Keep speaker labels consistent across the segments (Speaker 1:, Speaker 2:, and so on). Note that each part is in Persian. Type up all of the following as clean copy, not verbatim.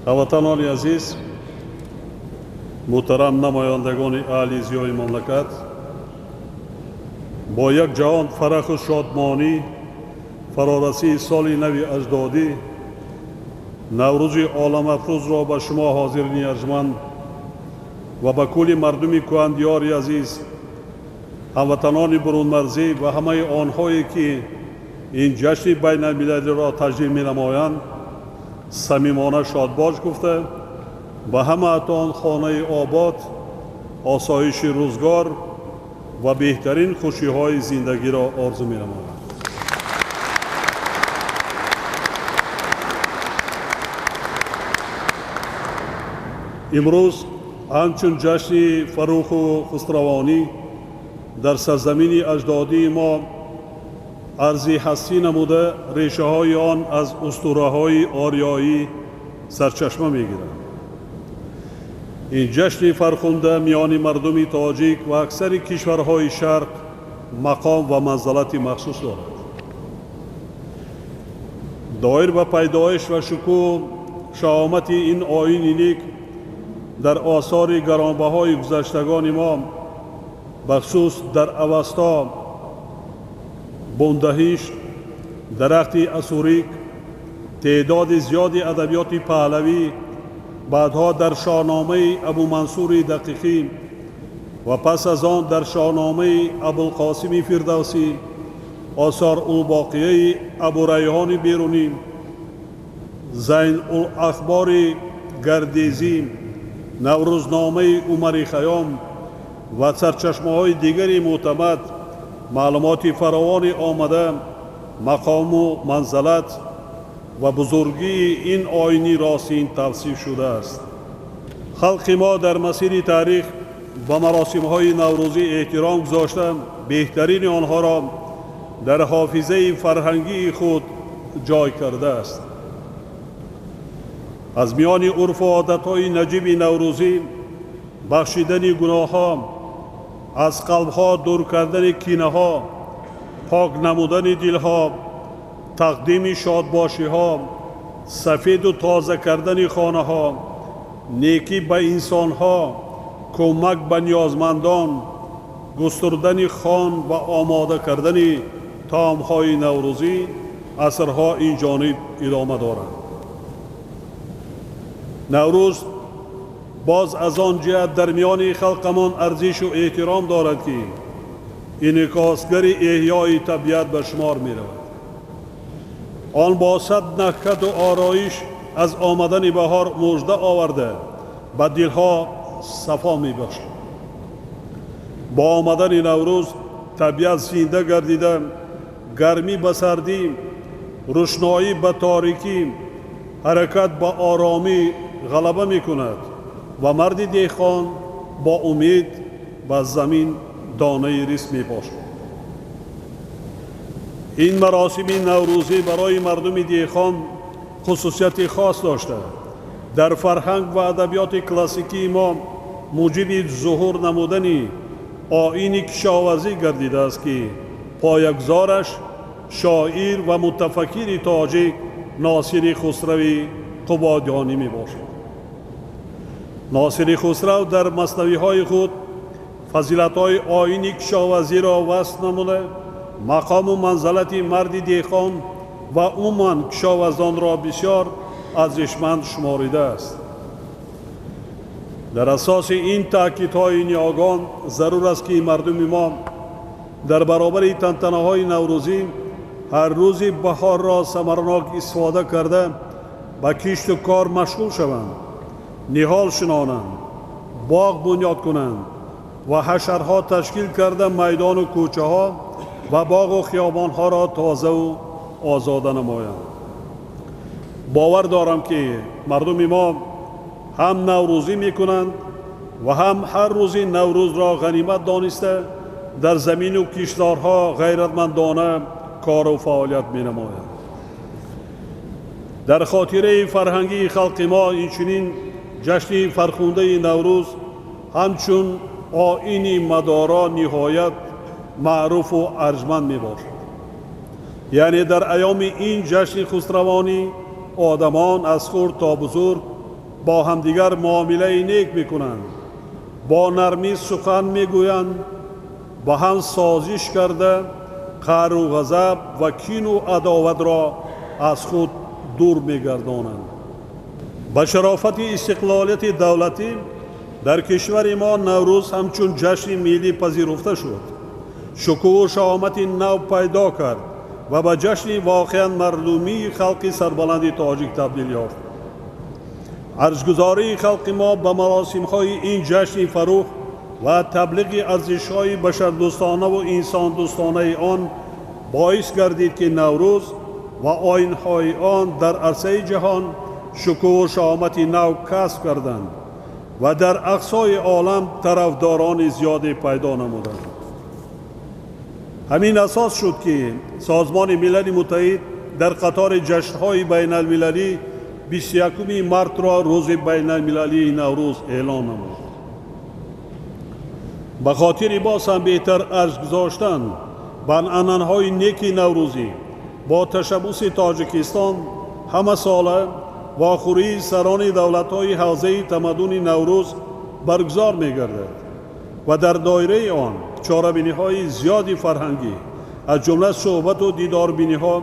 Speaker 1: ҳаватанони азиз, муҳтарам намояндагони аҳли зиёи мамлакат, бо як ҷаҳон фараху шодмонӣ фарорасии соли нави аҷдодӣ наврӯзи оламафрӯзро ба шумо ҳозирини арҷманд ва ба кулли мардуми кӯҳандиёри азиз, ҳамватанони бурунмарзӣ ва ҳамаи онҳое ки ин ҷашни байналмилалиро таҷлил менамоянд самимона шодбош гуфта ба ҳамаатон хонаи обод, осоиши рӯзгор ва беҳтарин хушиҳои зиндагиро орзу менамоям. имрӯз ҳамчун ҷашни фарӯху хусравонӣ дар сарзамини аҷдодии мо арзи ҳастӣ намуда решаҳои он аз устураҳои орёӣ сарчашма мегирад. ин ҷашни фархунда миёни мардуми тоҷик ва аксари кишварҳои шарқ мақом ва манзалати махсус дорад. доир ба пайдоиш ва шукӯҳ шаомати ин оини нек дар осори гаронбаҳои гузаштагони мо, бахусус дар аваста, бундаҳишт, дарахти асурик, теъдоди зиёди адабиёти паҳлавӣ, баъдҳо дар шоҳномаи абумансури дақиқӣ ва пас аз он дар шоҳномаи абулқосими фирдавсӣ, осорулбоқияи абурайҳони берунӣ, зайнулахбори гардезӣ, наврӯзномаи умари хаём ва сарчашмаҳои дигари мӯътамад маълумоти фаровоне омада мақому манзалат ва бузургии ин оини ростин тавсиф шудааст. халқи мо дар масири таърих ба маросимҳои наврӯзӣ эҳтиром гузошта беҳтарини онҳоро дар ҳофизаи фарҳангии худ ҷой кардааст. аз миёни урфу одатҳои наҷиби наврӯзӣ бахшидани гуноҳҳо, аз қалбҳо дур кардани кинаҳо, пок намудани дилҳо, тақдими шодбошиҳо, сафеду тоза кардани хонаҳо, некӣ ба инсонҳо, кӯмак ба ниёзмандон, густурдани хон ва омода кардани таомҳои наврӯзӣ асрҳо инҷониб идома дорад. наврӯз боз аз он ҷиҳат дар миёни халқамон арзишу эҳтиром дорад, ки инъикосгари эҳёи табиат ба шумор меравад. он бо сад наҳкаду ороиш аз омадани баҳор мужда оварда ба дилҳо сафо мебахшад. бо омадани наврӯз табиат зинда гардида, гармӣ ба сардӣ, рӯшноӣ ба торикӣ, ҳаракат ба оромӣ ғалаба мекунад ва марди деҳқон бо умед ба замин донаи ризқ мепошад. ин маросими наврӯзӣ барои мардуми деҳқон хусусияти хос дошта, дар фарҳанг ва адабиёти классикии мо муҷиби зуҳур намудани оини кишоварзӣ гардидааст, ки поягузораш шоир ва мутафаккири тоҷик носири хусрави қубодёнӣ мебошад. носири хусрав дар маснавиҳои худ фазилатҳои оини кишоварзиро васф намуда, мақому манзалати марди деҳқон ва умуман кишоварзонро бисёр арзишманд шуморидааст. дар асоси ин таъкидҳои ниҳогон зарур аст, ки мардуми мо дар баробари тантанаҳои наврӯзӣ ҳар рӯзи баҳорро самаранок истифода карда ба кишту кор машғул шаванд, ниҳол шинонанд, боғ бунёд кунанд ва ҳашарҳо ташкил карда майдону кӯчаҳо ва боғу хиёбонҳоро тозаву озода намоянд. бовар дорам, ки мардуми мо ҳам наврӯзӣ мекунанд ва ҳам ҳар рӯзи наврӯзро ғанимат дониста дар замину кишторҳо ғайратмандона кору фаъолият менамоянд. дар хотираи фарҳангии халқи мо инчунин ҷашни фархундаи наврӯз ҳамчун оини мадоро ниҳоят маъруфу арҷманд мебошад. яъне дар айёми ин ҷашни хусравонӣ одамон аз хурд то бузург با همدیگر معامله نیک میکنند، با نرمی سخن میگویند، با هم سازش کرده قهر و غضب و کین و عداوت را از خود دور میگردانند. با شرافت استقلالیت دولتی در کشور ما نوروز همچون جشن ملی پذیرفته شد، شکوه و شهامت نو پیدا کرد و به جشن واقعا مردمی خلق سربلند تاجیک تبدیل یافت. ارزگزاری خلق ما به مراسم‌های این جشن فروغ و تبلیغ ارزش‌های بشردوستانه و انسان دوستانه آن باعث گردید که نوروز و آیین‌های آن در عرصه جهان شکوه و شهامت نو کسب کردند و در اقصای عالم طرفداران زیادی پیدا نمودند. همین اساس شد که سازمان ملل متحد در قطار جشن‌های بین المللی 21 مارس را روز بین المللی نوروز اعلان نمود. به خاطر باز هم بهتر ارز گذاشتن بر عنعنه‌های نیک نوروزی با تشبث تاجیکستان همه ساله واخوری سران دولت‌های حوزه تمدن نوروز برگزار می‌گردد و در دایره آن چاره‌بینی‌های زیادی فرهنگی از جمله صحبت و دیداربینی‌ها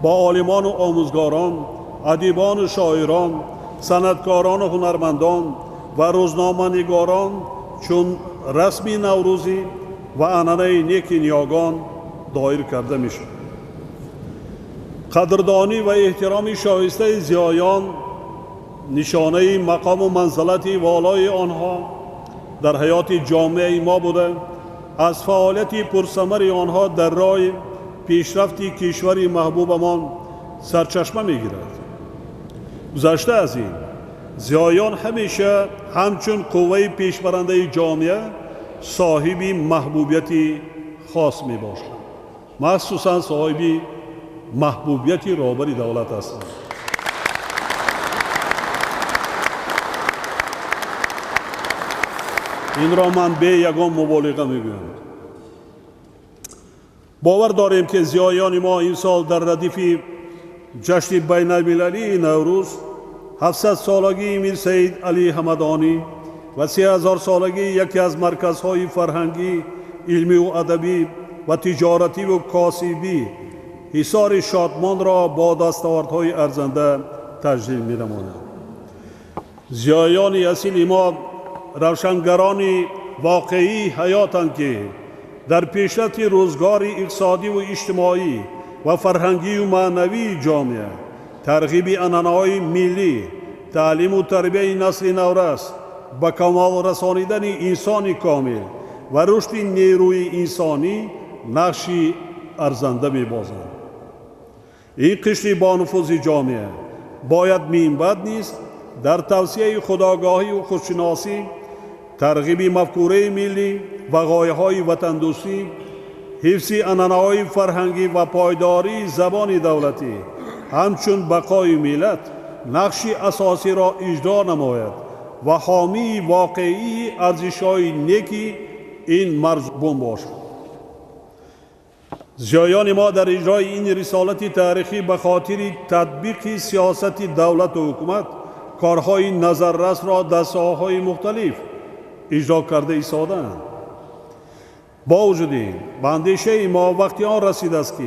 Speaker 1: با عالمان و آموزگاران، ادیبان و شاعران، صنعتکاران و هنرمندان و روزنامه‌نگاران چون رسمی نوروزی و عنعنه نیک نیاگان دایر کرده می‌شود. قدردانی و احترام شایسته زیایان نشانه مقام و منزلت والای آنها در حیات جامعه ما بوده، از فعالیت پرثمر آنها در راه پیشرفت کشور محبوبمان سرچشمه می‌گیرد. گذشته از این، زیایان همیشه همچون قوه پیشبرنده جامعه صاحب محبوبیتی خاص می‌باشند، مخصوصاً صاحب محبوبیتی رهبر دولت هستند. این را من به یگان مبالغه میگویم. باور داریم که زیایان ما این سال در ردیف جشن بین المللی نوروز 700 سالگی میر سید علی همدانی و 3000 سالگی یکی از مرکزهای فرهنگی، علمی و ادبی و تجارتی و کاسبی حصار شادمان را با دستاوردهای ارزنده تجلیل می‌نمایند. زیایان اصیل ما روشنگران واقعی حیاتند که در پیشرفت روزگار اقتصادی و اجتماعی و فرهنگی و معنوی جامعه، ترغیب عنعنه‌های ملی، تعلیم و تربیت نسل نورس، به کمال رسانیدن انسان کامل و رشد نیروی انسانی نقشی ارزنده می‌بازند. این قشر با نفوذ جامعه باید منبع نیست در توسعه خودآگاهی و خودشناسی، ترغیب مفکوره ملی و غایه‌های وطن‌دوستی، حفظ عنعنه‌های فرهنگی و پایداری زبان دولتی همچون بقای ملت نقشی اساسی را اجرا نماید و حامی واقعی ارزش‌های نیکی این مرزبان باشد. زیایان ما در اجرای این رسالت تاریخی به خاطر تطبیق سیاست دولت و حکومت کارهای نظررس را در ساحه‌های مختلف اجرا کرده ایستادند. با وجود این، به اندیشه ما وقتی آن رسیده است که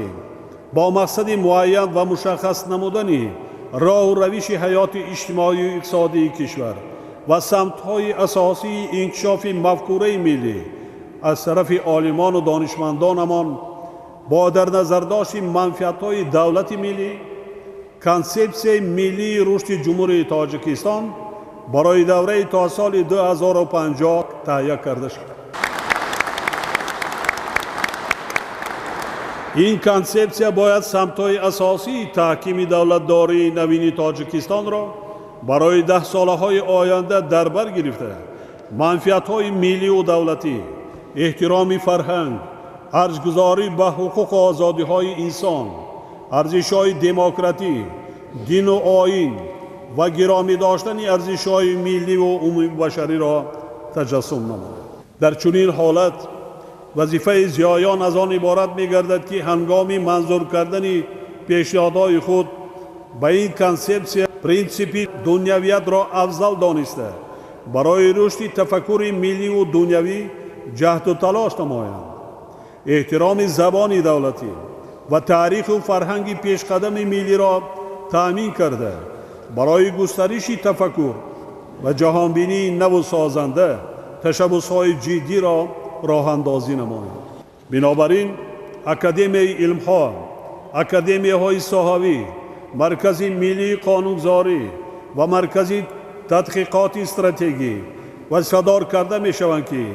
Speaker 1: با مقصد معین و مشخص نمودن راه و روش حیات اجتماعی و اقتصادی کشور و سمت‌های اساسی انکشاف مفکوره ملی از طرف عالمان و دانشمندانمان با در نظر داشت منفعت‌های دولت ملی، کنسپسیون ملی رشد جمهوری تاجیکستان برای دوره تا سال 2050 تهیه کرده شد. این کنسپسیون باید سمت‌های اساسی تحکیم دولتداری نوین تاجیکستان را برای 10 سالهای آینده در بر گرفته منفعت‌های ملی و دولتی، احترام فرهنگ، ارزگزاری به حقوق و آزادی‌های انسان، ارزش‌های دموکراتی، دین و آیین و گرامی داشتن ارزش‌های ملی و عمومی بشری را تجسم نماید. در چنین حالت وظیفه زیایان از آن عبارت می‌گردد که هنگام منظور کردن پیشنهادهای خود به این کانسپسیا پرینسیپی دنیویت را افضل دانسته برای رشد تفکر ملی و دنیوی جهد و تلاش نمایند. احترام زبان دولتی و تاریخ و فرهنگ پیشقدم ملی را تأمین کرده برای گسترش تفکر و جهانبینی نو و سازنده تشبس‌های جدی را راه اندازی نمایند. بنابراین اکادمی علم‌ها، اکادمی‌های ساحوی، مرکز ملی قانونگذاری و مرکز تحقیقات استراتژی و صادر کرده می‌شوند که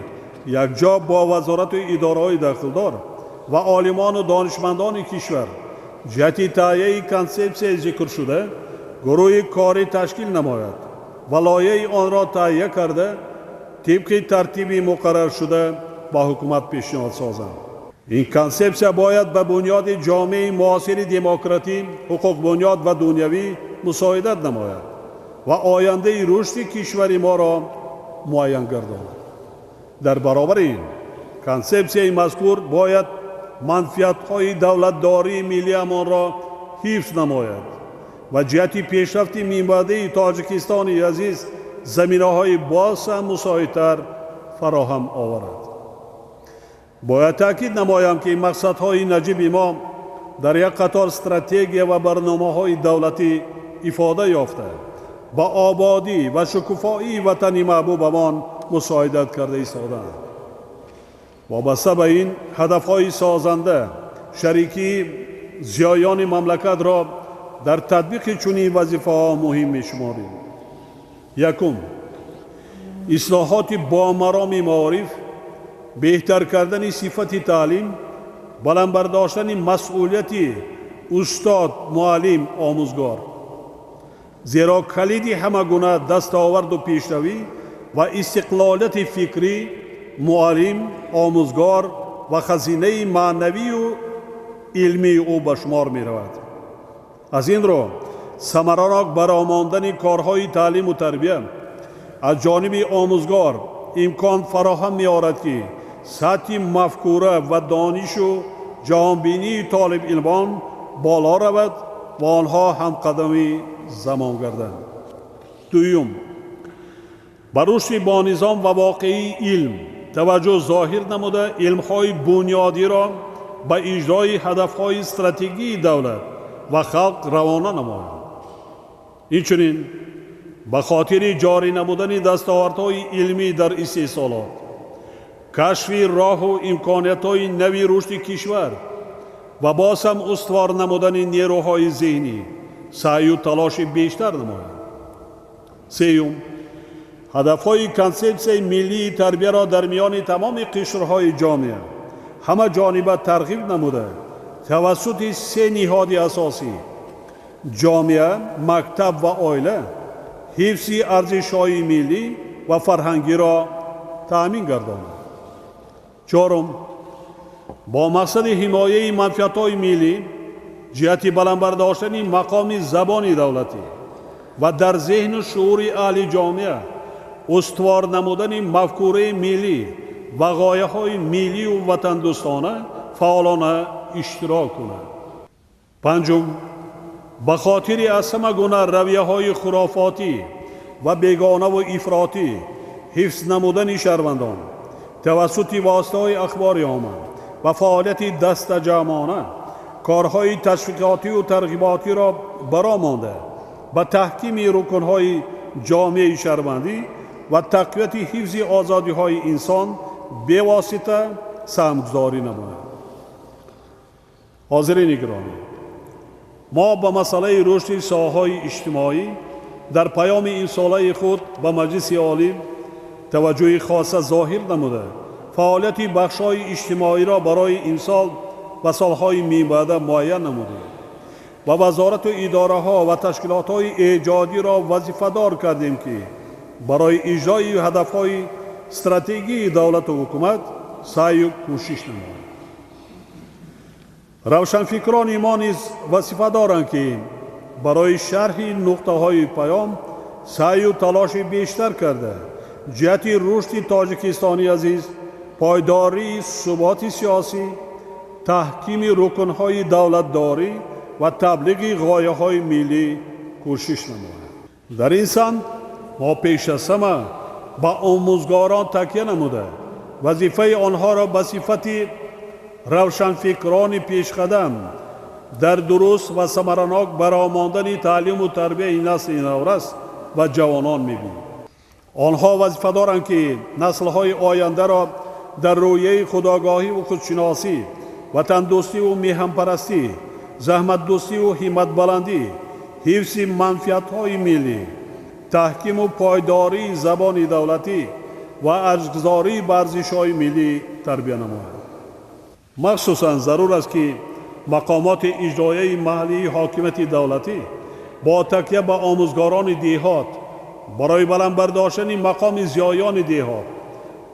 Speaker 1: یکجا با وزارت و اداره‌های داخلدار و عالمان و دانشمندان کشور جهت تهیه کانسپسیای ذکر شده گروه کاری تشکیل نماید و لایحه آن را تهیه کرده طبق ترتیبی مقرر شده با حکومت پیشنهاد سازند. این کانسپسیا باید به بنیاد جامعه معاصر دموکراتی، حقوق بنیاد و دنیوی مساعدت نماید و آینده رشد کشور ما را معین گرداند. در برابر این کانسپسیای مذکور باید منفعت‌های دولتداری ملی امان را حفظ نماید و جهت پیشرفت میانبردی تاجیکستان عزیز زمینه‌های باز هم مساعدتر فراهم آورد. باید تأکید نمایم که مقصدهای نجیب ما در یک قطار استراتژی و برنامه‌های دولتی افاده یافته با آبادی و شکوفایی وطن محبوبمان مساعدت کرده ایستادند. وابسته به این هدف‌های سازنده شریکی زیایان مملکت را در تطبیق چنین وظیفه‌ها مهم می‌شماریم. یکم، اصلاحات بامرام معارف، بهتر کردن صفت تعلیم، بلند برداشتن مسئولیت استاد، معلم، آموزگار. زیرا کلید همه گونه دستاورد و پیشروی و استقلالیت فکری معلم، آموزگار و خزینه معنوی و علمی او به شمار می رود. از این رو ثمرناک برآمدن کارهای تعلیم و تربیت از جانب آموزگار امکان فراهم می آورد که سطح مفکوره و دانش و جهانبینی طالب علمان بالا رود و آنها هم قدمی زمان گردند. دوم، بر رشد با نظام و واقعی علم توجه ظاهر نموده علم‌های بنیادی را به اجرای هدف‌های استراتژی دولت و خلق روانه نمایند. اینچنین به خاطر جاری نمودن دستاوردهای علمی در استحصالات، کشف راه و امکانیت‌های نوی رشد کشور و باز هم استوار نمودن نیروهای ذهنی سعی و تلاش بیشتر نمایند. سوم، هدف‌های کانسپسیای ملی تربیت را در میان تمام قشرهای جامعه همه جانبه ترغیب نموده توسط سه نهاد اساسی جامعه، مکتب و عائله حفظ ارزش‌های ملی و فرهنگی را تأمین گرداند. چهارم، با مقصد حمایه منفعت‌های ملی جهت بلند برداشتن مقام زبان دولتی و در ذهن و شعور اهل جامعه استوار نمودن مفکوره ملی و غایه‌های ملی و وطن دوستانه فعالانه اشتراک کنند. پنجم، به خاطر از همه گونه رویه‌های خرافاتی و بیگانه و افراطی حفظ نمودن شهروندان توسط واسطه‌های اخبار عامه و فعالیت دست جمعانه کارهای تشویقاتی و ترغیباتی را برآمده به تحکیم رکن‌های جامعه شهروندی و تقویت حفظ آزادی‌های انسان بواسطه سهم‌گذاری نماید. حاضرین گرامی، ما با مسئله رشد ساحه‌های اجتماعی در پیام این ساله خود به مجلس عالی توجه خاص ظاهر نموده فعالیت بخش‌های اجتماعی را برای این سال و سالهای می‌بعد معین نمودیم و وزارت و اداره‌ها و تشکیلات‌های ایجادی را وظیفه‌دار کردیم که برای اجرای هدف‌های استراتژی دولت و حکومت سعی و کوشش نمایند. روشنفکران ما نیز وظیفه دارند که برای شرح نقطه‌های پیام سعی و تلاش بیشتر کرده جهت رشد تاجیکستان عزیز، پایداری ثبات سیاسی، تحکیم رکن‌های دولتداری و تبلیغ غایه‌های ملی کوشش نمود. در این سمت ما پیش از همه با آموزگاران تکیه نموده وظیفه آنها را به صفت روشنفکران پیشقدم در درست و ثمرناک برآمدن تعلیم و تربیت نسل نورس و جوانان می‌بینیم. آنها وظیفه دارند که نسل‌های آینده را در رویه خودآگاهی و خودشناسی، وطن‌دوستی و میهن‌پرستی، زحمت‌دوستی و همت بلندی، حفظ منفعت‌های ملی، تحکیم و پایداری زبان دولتی و ارزش‌گذاری بر ارزش‌های ملی تربیت نماید. مخصوصاً ضرور است که مقامات اجرایی محلی حاکمیت دولتی با تکیه به آموزگاران دیهات برای بلند برداشتن مقام زیایان دیهات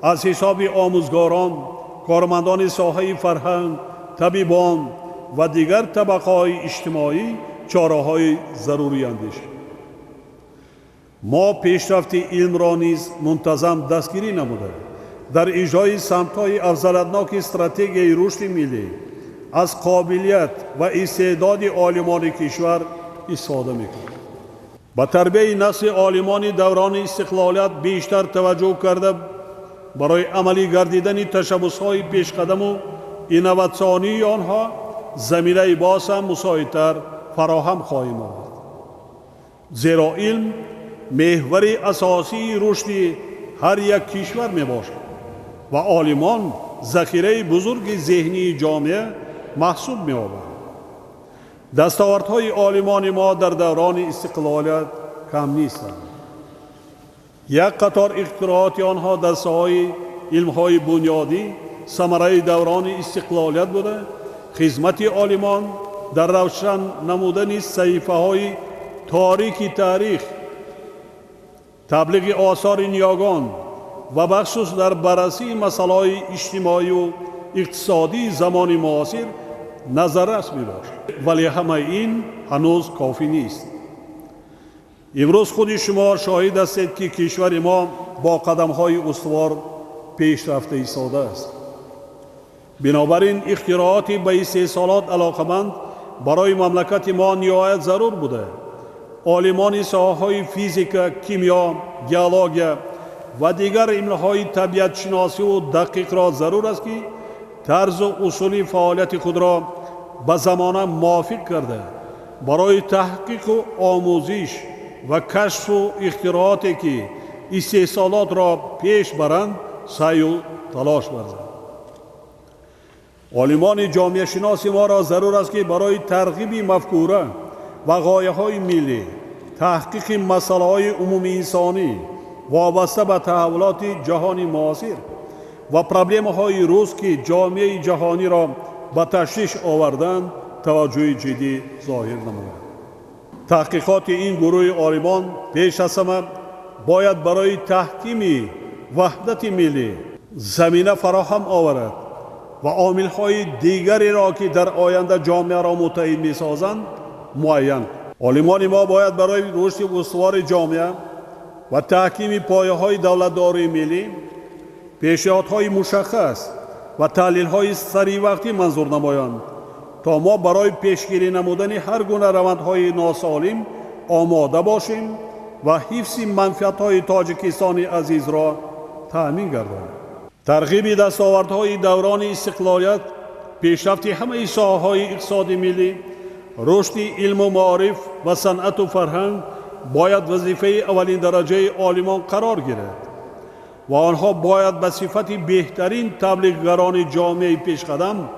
Speaker 1: از حساب آموزگاران، کارمندان ساحه فرهنگ، طبیبان و دیگر طبقه‌های اجتماعی چاره‌های ضروری اندیشیم. ما پیشرفت علم را نیز منتظم دستگیری نموده در اجرای سمت‌های افضلتناک استراتژی رشد ملی از قابلیت و استعداد عالمان کشور استفاده می‌کنیم. با تربیت نسل عالمان دوران استقلالیت بیشتر توجه کرده برای عملی گردیدن تشبس‌های پیشقدم و اینواتسیونی آنها زمینه باز هم مساعدتر فراهم خواهیم آورد. زیرا علم محور اساسی رشد هر یک کشور می باشد و عالمان ذخیره بزرگ ذهنی جامعه محسوب می آورد. دستاوردهای عالمان ما در دوران استقلالیت کم نیستند. یک قطار اختراعات آنها در ساحه علم‌های بنیادی ثمره دوران استقلالیت بوده. خدمت عالمان در روشن نمودن صحیفه‌های تاریکی تاریخ، تبلیغ آثار نیاگان و بخصوص در بررسی مسائل اجتماعی و اقتصادی زمان معاصر نظررس می‌باشد. ولی همه این هنوز کافی نیست. امروز خود شما شاهد هستید که کشور ما با قدم‌های استوار پیشرفته ایستاده است. بنابراین اختراعات به استحصالات علاقمند برای مملکت ما نهایت ضرور بوده. عالمان ساحه‌های فیزیک، کیمیا، گیولوژی و دیگر علم‌های طبیعت شناسی و دقیق را ضرور است که طرز و اصول فعالیت خود را به زمانه موافق کرده برای تحقیق و آموزش و کشف و اختراعاتی که استحصالات را پیش برند سعی و تلاش ورزند. عالمان جامعه شناسی ما را ضرور است که برای ترغیب مفکوره و غایه‌های ملی، تحقیق مسائل عمومی انسانی وابسته به تحولات جهانی معاصر و پرابلم‌های روز که جامعه جهانی را به تشویش آوردند توجه جدی ظاهر نمود. تحقیقات این گروه عالمان پیش از همه باید برای تحکیم وحدت ملی زمینه فراهم آورد و عامل‌های دیگری را که در آینده جامعه را متحد می‌سازند معین. عالمان ما باید برای رشد استوار جامعه و تحکیم پایه‌های دولتداری ملی پیشنهادهای مشخص و تحلیل‌های سریع وقتی منظور نمایند تا ما برای پیشگیری نمودن هر گونه روندهای ناسالم آماده باشیم و حفظ منفعت‌های تاجیکستان عزیز را تأمین گردانیم. ترغیب دستاوردهای دوران استقلالیت، پیشرفت همه ساحه‌های اقتصاد ملی، رشد علم و معارف و صنعت و فرهنگ باید وظیفه اولین درجه عالمان قرار گیرد و آنها باید به صفت بهترین تبلیغگران جامعه پیشقدم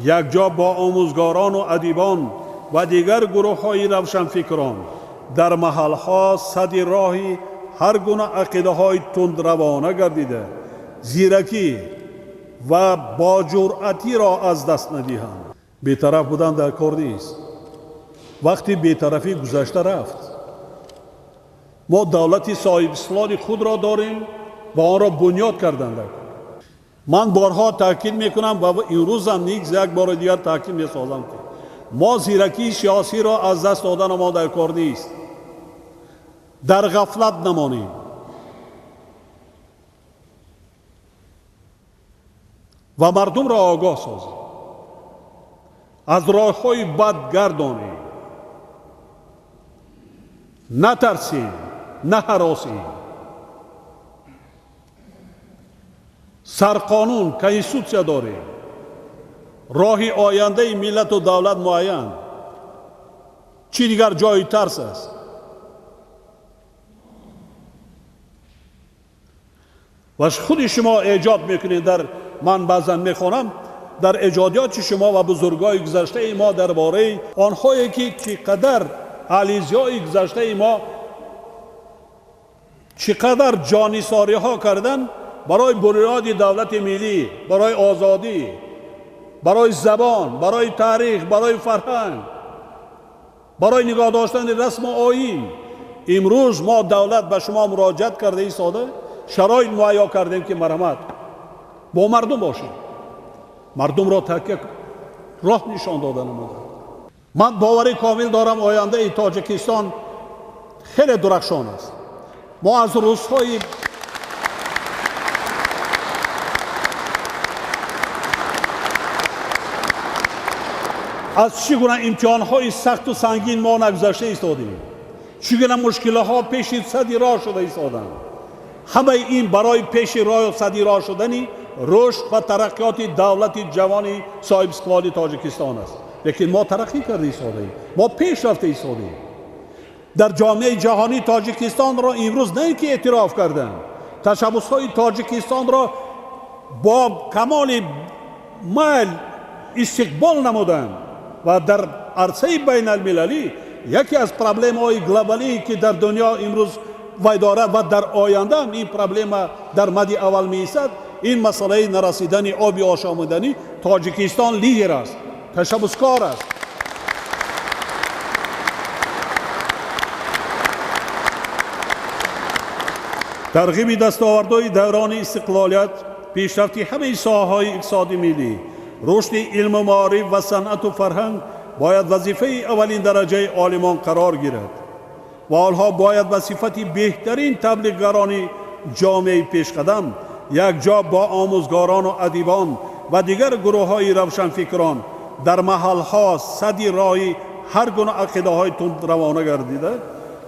Speaker 1: یکجا با آموزگاران و ادیبان و دیگر گروه‌های روشنفکران در محل‌ها صد راهی هر گونه عقیده‌های تندروانه گردیده زیرکی و با جرأتی را از دست ندهند. بی‌طرف بودن در کار نیست. وقتی بی‌طرفی گذشته رفت. ما دولت صاحب استقلال خود را داریم و آن را بنیاد کردند. من بارها تاکید میکنم و امروز هم نیز یک بار دیگر تاکید میسازم که ما زیرکی سیاسی را از دست دادن ما در کار نیست. در غفلت نمانیم. و مردم را آگاه سازیم. از راه‌های بد گردانیم، نترسیم، نه هراسیم. سرقانون کنستیتوسیا داریم، راه آینده ملت و دولت معین. چی دیگر جای ترس است؟ و خود شما ایجاد میکنید. من بعضا میخوانم در ایجادیات شما و بزرگای گذشته ما درباره آنهایی که چقدر علیزیای گذشته ما چقدر جانیساری ها کردن برای بنیاد دولت ملی، برای آزادی، برای زبان، برای تاریخ، برای فرهنگ، برای نگاه داشتن رسم و آیین. امروز ما دولت به شما مراجعت کرده ایستاده، شرایط مهیا کردیم که مرحمت با مردم باشیم، مردم را تکیه راه نشان دادن ما. من باوری کامل دارم آینده تاجیکستان خیلی درخشان است. ما از روزهای از چگونه امتحان‌های سخت و سنگین ما نگذشته ایستادیم، چگونه مشکل‌ها پیش سدی راه شده ایستادند. همه این برای پیش راه سدی راه شدنی رشد و ترقیات دولت جوان صاحب استقلال تاجیکستان است. لیکن ما ترقی کرده ایستادیم، ما پیش رفته ایستادیم. در جامعه جهانی تاجیکستان را امروز نه که اعتراف کردند، تشبس‌های تاجیکستان را با کمال میل استقبال نمودند و در عرصه بین المللی یکی از پرابلم‌های گلوبالی که در دنیا امروز وجود دارد و در آینده هم این پرابلم در مد اول می‌ایستد، این مسئله نرسیدن آب آشامیدنی. تاجیکستان لیدر است، تشبسکار است. ترغیب دستاوردهای دوران استقلالیت، پیشرفت همه ساحه‌های اقتصادی ملی، رشد علم و معارف و صنعت و فرهنگ باید وظیفه اولین درجه عالمان قرار گیرد و آنها باید به صفت بهترین تبلیغگران جامعه پیشقدم یک جا با آموزگاران و ادیبان و دیگر گروه‌های روشنفکران در محل‌ها صدی راهی هر گونه عقیده‌های تند روانه گردیده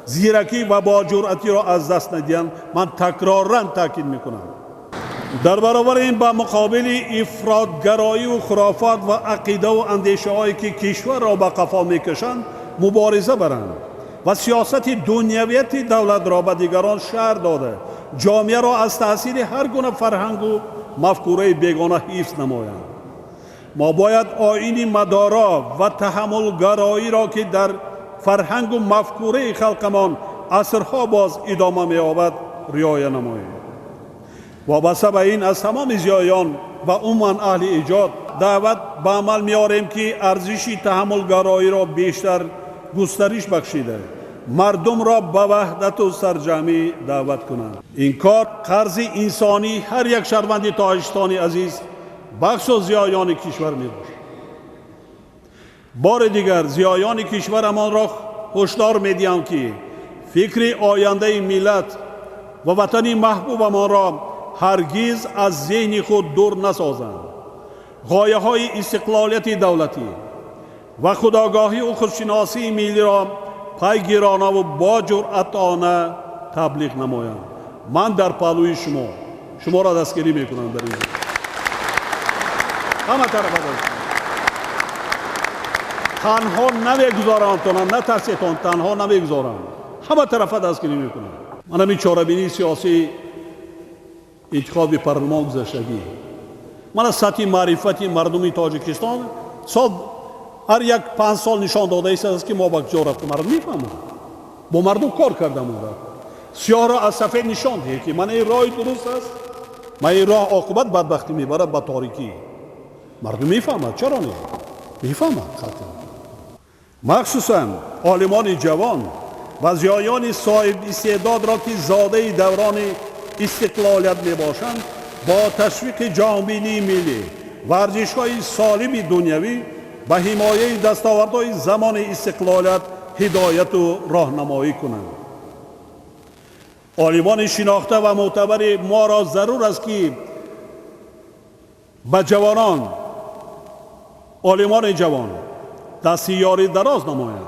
Speaker 1: زیرکی و با جرأتی را از دست ندهند. من تکراراً تاکید میکنم در برابر این با مقابل افراطگرایی و خرافات و عقیده و اندیشه هایی که کشور را به قفا میکشند مبارزه برند و سیاست دنیویت دولت را به دیگران شهر داده جامعه را از تاثیر هر گونه فرهنگ و مفکوره بیگانه حفظ نمایند. ما باید آیین مدارا و تحملگرایی را که در فرهنگ و مفکوره خلقمان عصرها باز ادامه می‌یابد رعایت نماییم. وابسته به این از تمام زیایان و عموما اهل ایجاد دعوت به عمل می‌آوریم که ارزش تحملگرایی را بیشتر گسترش بخشیده مردم را به وحدت و سرجمی دعوت کنند. این کار قرض انسانی هر یک شهروند تاجیکستانی عزیز بخش و زیایان کشور می‌باشد. بار دیگر زیایان کشورمان را هشدار می‌دهم که فکر آینده ملت و وطن محبوبمان را هرگز از ذهن خود دور نسازند. غایه‌های استقلالیت دولتی و خودآگاهی و خودشناسی ملی را پیگیرانه و با جرأتانه تبلیغ نمایند. من در پهلوی شما را دستگیری میکنم. در این همه طرف تنها نمیگذارم، نترسیتان، تنها نمیگذارم، همه طرف دستگیری میکنم. من همین چاره‌بینی سیاسی انتخاب پارلمان گذشتگی من از سطح معرفتی مردمی تاجیکستان سال هر یک 5 سال نشان داده است که ما با کجا رفتیم. مردم میفهمند، با مردم کار کردم. سیاه را از سفید نشان دهید که من این راه درست است، من این راه عاقبت بدبختی میبرد به تاریکی. مردم میفهمند. چرا نه؟ میفهمند. مخصوصا عالمان جوان و زیایان صاحب استعداد را که زاده دوران استقلالیت میباشند با تشویق جامعه ملی ورزش‌های سالم دنیوی به حمایه دستاوردهای زمان استقلالیت هدایت و راهنمایی کنند. عالمان شناخته و معتبر ما را ضرور است که به جوانان، عالمان جوان دستی یاری دراز نمایند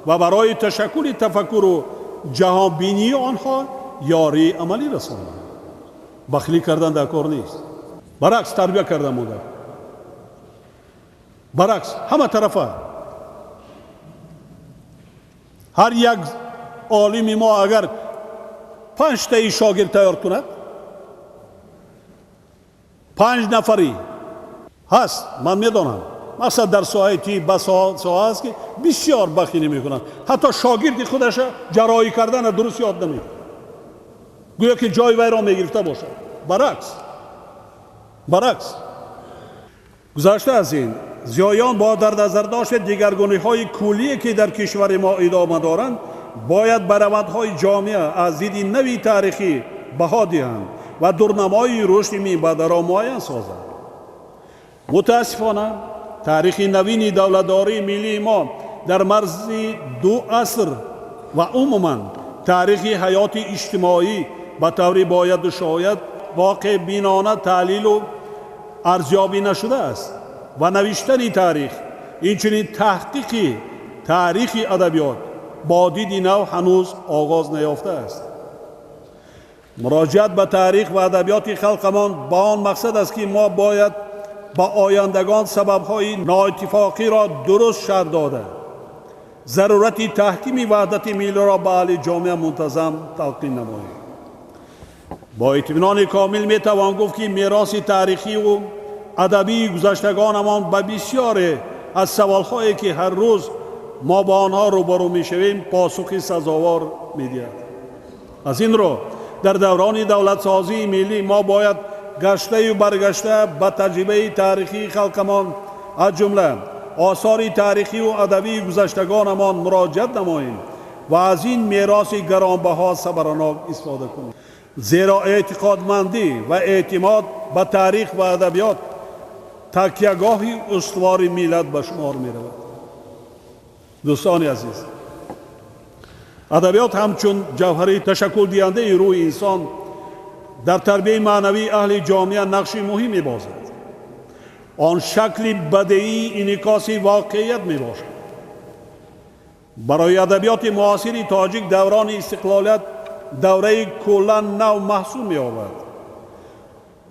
Speaker 1: و برای تشکل تفکر و جهانبینی آنها یاری عملی رسانند. بخیلی کردن در کار نیست، برعکس تربیت کردن مادر، برعکس همه طرفه. هر یک عالم ما اگر 5 تا شاگرد تیار کند، 5 نفری هست، من میدانم مثلا در ساحه طب ساحه است که بسیار بخیلی میکنند، حتی شاگردی خودش جراحی کردن درست یاد نمیگیره، گویا که جای وی را میگرفته باشد. برعکس گذشته از این، زیایان با در نظر داشت دیگرگونی‌های کلی که در کشور ما ادامه دارند باید به روندهای جامعه از دید نوی تاریخی بها دهند و دورنمای رشد میانبر را معین سازند. متاسفانه تاریخ نوین دولتداری ملی ما در مرز 2 عصر و عموما تاریخ حیات اجتماعی به طوری باید شاید واقع بینانه تحلیل و ارزیابی نشده است و نوشتن تاریخ، اینچنین تحقیق تاریخ ادبیات با دید نو هنوز آغاز نیافته است. مراجعت به تاریخ و ادبیات خلقمان با آن مقصد است که ما باید با آیندگان سبب‌های نااتفاقی را درست شرح داده، ضرورت تحکیم وحدت ملی را به اهل جامعه منتظم تلقین نماییم. با اطمینان کامل میتوان گفت که میراث تاریخی و ادبی گذشتگانمان به بسیاری از سوال‌هایی که هر روز ما با آنها روبرو میشویم پاسخی سزاوار میدهد. از این رو در دوران دولت سازی ملی ما باید گشته و برگشته به تجربه تاریخی خلقمان از جمله آثار تاریخی و ادبی گذشتگانمان مراجعت نماییم و از این میراث گرانبها صبرناک استفاده کنیم، زیرا اعتقادمندی و اعتماد به تاریخ و ادبیات تکیهگاه استوار ملت به شمار می رود. دوستان عزیز، ادبیات همچون جوهری تشکل دهنده روح انسان در تربیت معنوی اهل جامعه نقش مهمی بازد. آن شکل بدیعی انعکاس واقعیت می باشد. برای ادبیات معاصر تاجیک دوران استقلالیت دوره کلا نو محسوب می آورد.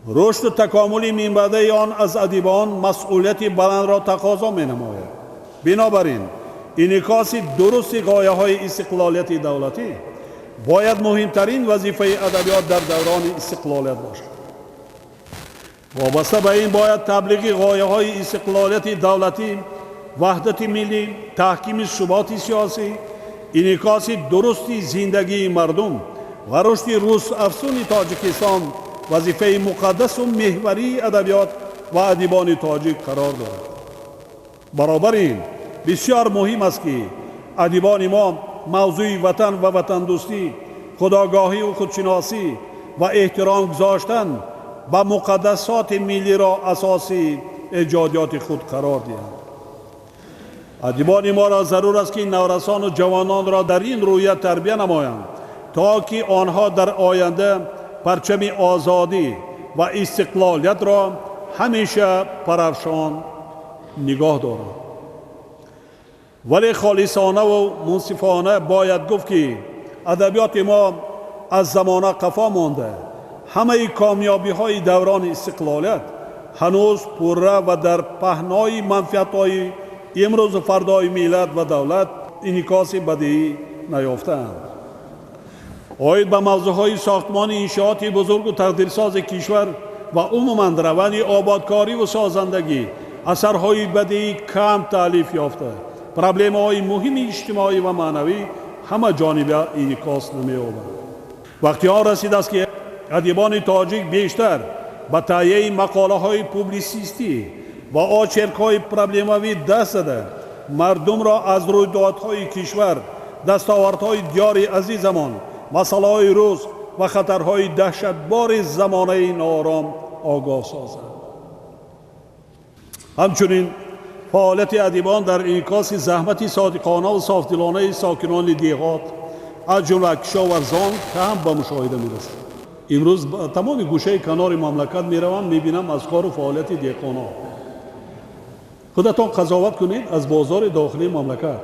Speaker 1: رشد و تکامل منبعی آن از ادیبان مسئولیت بلند را تقاضا می نماید. بنابراین انعکاس درست غایه های استقلالیت دولتی باید مهمترین وظیفه ادبیات در دوران استقلالیت باشد. وابسته به این باید تبلیغ غایه های استقلالیت دولتی، وحدت ملی، تحکیم ثبات سیاسی، انعکاس درست زندگی مردم و رشد روز افزون تاجیکستان وظیفه مقدس و محوری ادبیات و ادیبان تاجیک قرار دارد. برابر این بسیار مهم است که ادیبان ما موضوع وطن و وطن دوستی، خودآگاهی و خودشناسی و احترام گذاشتن به مقدسات ملی را اساسی ایجادیات خود قرار دهند. ادیبان ما را ضرور است که نورسان و جوانان را در این رویت تربیت نمایند تا که آنها در آینده پرچم آزادی و استقلالیت را همیشه پرافشان نگاه دارند. ولی خالصانه و منصفانه باید گفت که ادبیات ما از زمانه قفا مانده. همه کامیابی های دوران استقلالیت هنوز پره و در پهنای منفعت های امروز و فردای ملت و دولت انعکاس بدیعی نیافتند. آید به موضوع های ساختمان انشاءات بزرگ و تقدیرساز کشور و عموما روند آبادکاری و سازندگی اثرهای بدیعی کم تالیف یافته. پرابلم های مهم اجتماعی و معنوی همه جانبه انعکاس نمی‌یابد. وقتی آن رسید است که ادیبان تاجیک بیشتر به تهیه مقاله های پوبلیسیستی و آچرک های پرابلموی دست زده مردم را از رویدادهای کشور، دستاوردهای دیار عزیزمان، مسائل روز و خطرهای دهشتبار زمانه ناآرام آگاه سازند. همچنین فعالیت ادیبان در انعکاس زحمت صادقانه و صافدلانه ساکنان دیهات از جمله کشاورزان که هم به مشاهده می‌رسد. امروز تمام گوشه کنار مملکت میروم میبینم از کار و فعالیت دهقانان. خودتان قضاوت کنید از بازار داخلی مملکت.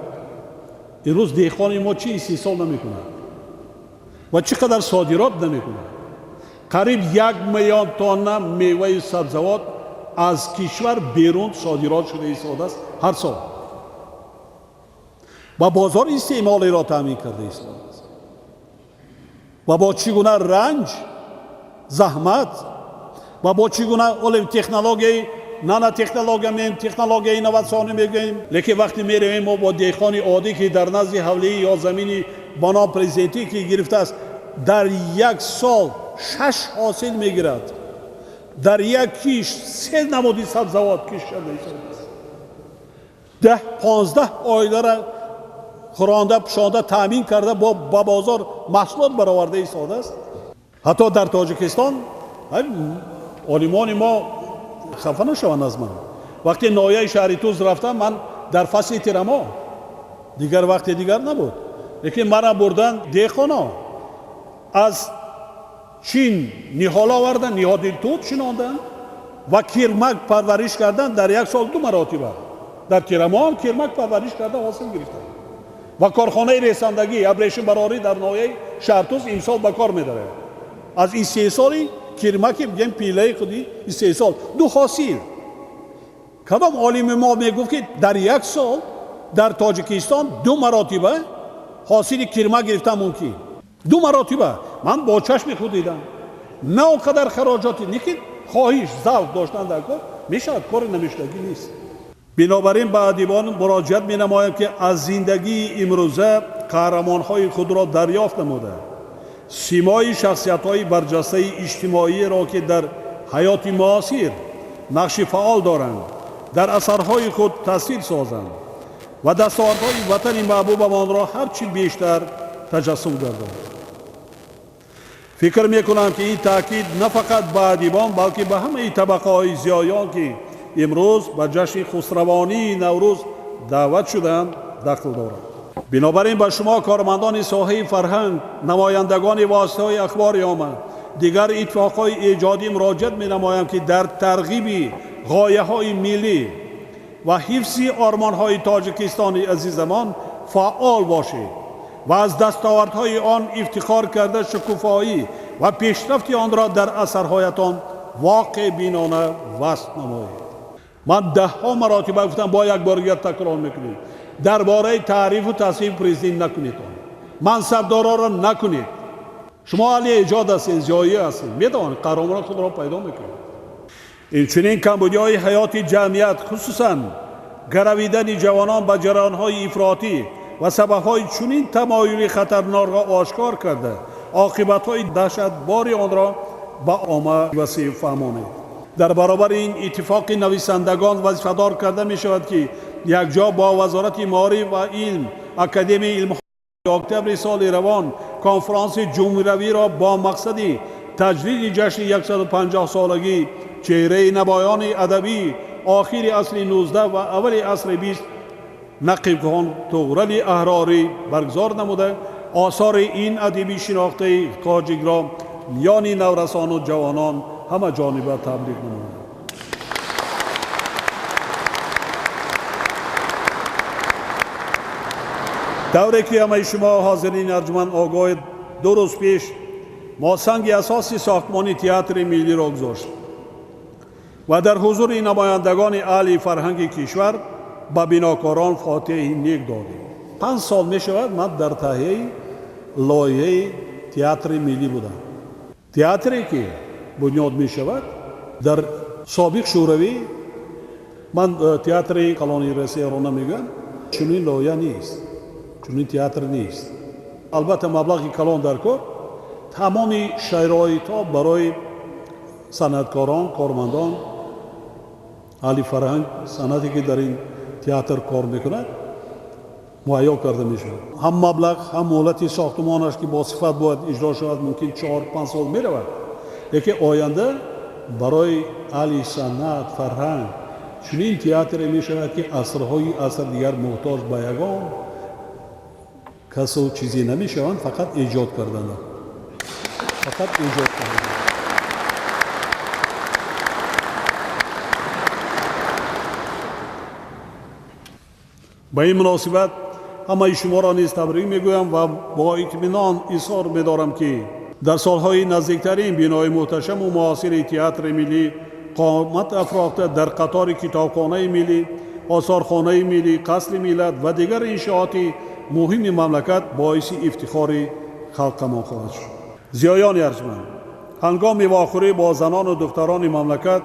Speaker 1: امروز دهقان ما چی استحصال نمیکنه و چقدر صادرات نمیکنه. قریب 1 میلیون تن میوه سبزیجات از کشور بیرون صادرات شده ایستاده است هر سال و بازار استعمالی را تامین کرده ایستاده است. و با چگونه رنج، زحمت و با چگونه تکنولوژی، نانو تکنولوژی اینواسیون میگیم، لیکن وقتی میرویم ما با دهقان عادی که در نزد حوله یا زمینی با نام پرزنتی که گرفته است در 1 سال 6 حاصل میگیرد، در 1 کیش 3 نمودی سبزیجات کش کرده است، 10-15 عائله را خورانده پوشانده تامین کرده با بازار محصولات برآورده ایستاده است. حتی در تاجیکستان عالمان ما خفه نشوند از من. وقتی ناحیه شهری توز رفتم، من در فصل تیرما دیگر وقت دیگر نبود، لیکن مرا بردن دهقانا از چین نهال آوردن، نهاد توت چیناندن و کرمک پرورش کردن. در 1 سال 2 مراتبه در تیرما هم کرمک پرورش کرده حاصل گرفتن و کارخانه رساندگی ابریشم براری در ناحیه شهرتوز امسال به کار می‌داره. از این 3 سالی کرمک بگیم پیله خودی 3 سال 2 حاصل. کدام عالم ما میگفت که در 1 سال در تاجیکستان 2 مراتبه حاصل کرمک گرفتن ممکن. 2 مراتبه من با چشم خود دیدم. نه اونقدر خراجاتی نیست، خواهش ذوق داشتن در کار میشود، کار نمیشدگی نیست. بنابراین به ادیبان مراجعت می نمایم که از زندگی امروزه قهرمان‌های خود را دریافت نموده، سیمای شخصیت‌های برجسته اجتماعی را که در حیات معاصر نقش فعال دارند در اثرهای خود تأثیر سازند و دستاوردهای وطن محبوبمان را هرچی بیشتر تجسم گردانند. فکر میکنم که این تاکید نه فقط به ادیبان بلکه به همه طبقه‌های زیایان که امروز به جشن خسروانی نوروز دعوت شدند دخل دارد. بنابراین به شما کارمندان ساحه فرهنگ، نمایندگان واسطه‌های اخبار عامه، دیگر اتفاقهای ایجادی مراجعت می نمایم که در ترغیب غایه‌های ملی و حفظ آرمان‌های تاجیکستان عزیزمان فعال باشید و از دستاوردهای آن افتخار کرده شکوفایی و پیشرفت آن را در اثرهایتان واقع بینانه وصف نمایید. من 10 مراتبه گفتم، با یک بار دیگر تکرار میکنید، درباره تعریف و تصحیح پرزیدنت نکنید، منصبدارا را نکنید. شما اهل ایجاد هستید، زیایی هستید، میدانید قهرمان خود را پیدا میکنید. اینچنین کمبودی‌های حیات جمعیت، خصوصا گرویدن جوانان به جریان‌های افراطی و سبب‌های چنین تمایلی خطرناک را آشکار کرده، عاقبت‌های دهشتبار آن را به عامه وسیع فهمانید. در برابر این اتفاق نویسندگان وظیفه‌دار کرده می شود که یک جا با وزارت معارف و علم، اکادمی علم اکتبر سال روان کنفرانس جمهوری را با مقصد تجدید جشن 150 سالگی چهره نمایان ادبی آخر عصر 19 و اول عصر 20 نقیب خان طغرل احراری برگزار نموده. آثار این ادبی شناخته خواجگ را میان نورسان و جوانان همه جانبه تبلیغ نموده. دوره که همه شما حاضرین ارجمند آگاه، 2 روز پیش ما سنگ اساسی ساختمان تئاتر ملی را گذاشت و در حضور نمایندگان اهل فرهنگ کشور به بناکاران فاتحه نیک دادیم. 5 سال می شود من در تهیه لایحه تئاتر ملی بودم. تئاتری که بنیاد می شود در سابق شوروی، من تئاتر کلانی رسی را نمیگم، چنین لایحه نیست، چنین تئاتر نیست. البته مبلغی کلان در کار، تمام شرایط‌ها برای صنعتکاران، کارمندان، اهل فرهنگ، صنعتی که در این تئاتر کار میکند مهیا کرده میشه. هم مبلغ، هم مهلت ساختمانش که با صفت باید اجرا شود ممکن 4-5 سال میرود، لیکن آینده برای اهل صنعت، فرهنگ چنین تئاتری میشود که عصرهای عصر دیگر محتاج به یگان کس و چیزی نمیشوند، فقط ایجاد کردن، فقط ایجاد کردن. به این مناسبت همه شما را نیز تبریک میگویم و با اطمینان اظهار می‌دارم که در سالهای نزدیکترین بینای محتشم و معاصر تئاتر ملی قامت افراخته در قطار کتابخانه ملی، آثارخانه ملی، قصر ملت و دیگر انشاءات مهم مملکت باعث افتخار خلقمان خواهد شد. زیایان ارجمند، هنگام واخوری با زنان و دختران مملکت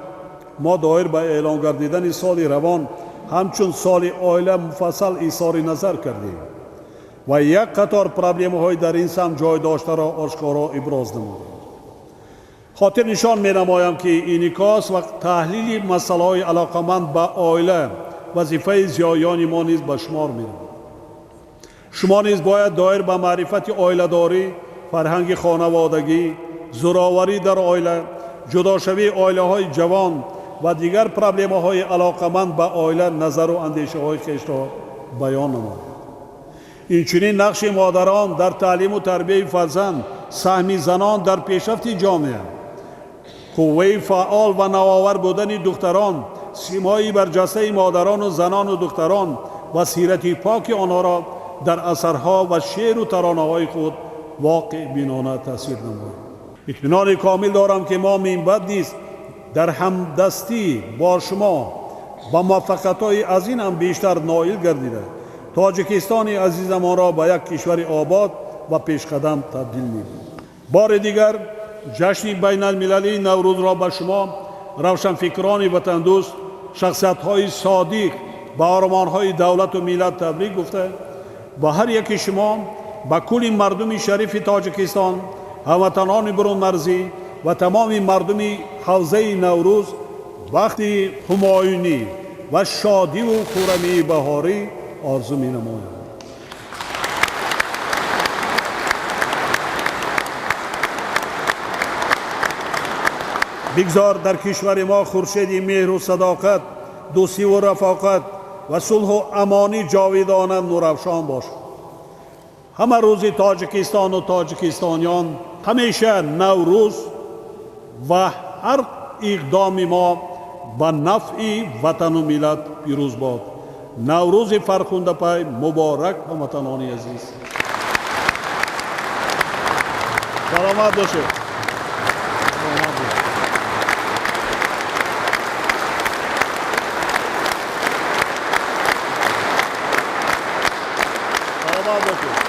Speaker 1: ما دایر به اعلان گردیدن سال روان همچون سال عائله مفصل اظهار نظر کردیم و یک قطار پرابلم‌های در این سمت جای داشته را آشکارا ابراز نمودیم. خاطر نشان می‌نمایم که انعکاس و تحلیل مسائل علاقمند به عائله وظیفه زیایان ما نیز به شمار می‌رود. شما نیز باید دایر به معرفت عائله‌داری، فرهنگ خانوادگی، زوراوری در عائله، جداشوی عائله‌های جوان و دیگر پرابلم‌های علاقمند به عائله نظر و اندیشه‌های خویش را بیان نمایید. اینچنین نقش مادران در تعلیم و تربیت فرزند، سهم زنان در پیشرفت جامعه، قوه فعال و نوآور بودن دختران، سیمای برجسته مادران و زنان و دختران و سیرت پاک آنها را در اثرها و شعر و ترانه‌های خود واقع بینانه تاثیر نماید. اطمینان کامل دارم که ما من بعد نیز در همدستی با شما و موفقیت‌های از این هم بیشتر نائل گردیده تاجیکستان عزیزمان را به یک کشور آباد و پیشقدم تبدیل می‌کنیم. بار دیگر جشن بین المللی نوروز را به شما روشنفکران وطن دوست، شخصیت‌های صادق به آرمان‌های دولت و ملت تبریک گفته و هر یک شما به کل مردم شریف تاجیکستان، هموطنان برون مرزی و تمام مردم حوزه نوروز وقتی همایونی و شادی و خرمی بهاری آرزو می‌نمایم. بگذار در کشور ما خورشید مهر و صداقت، دوستی و رفاقت و صلح و امانی جاویدانه نورافشان باشد. همه روز تاجیکستان و تاجیکستانیان همیشه نوروز و هر اقدام ما به نفع وطن و ملت پیروز باد. نوروز فرخنده پای مبارک هموطنان عزیز. سلامت باشید. سلامت باشید.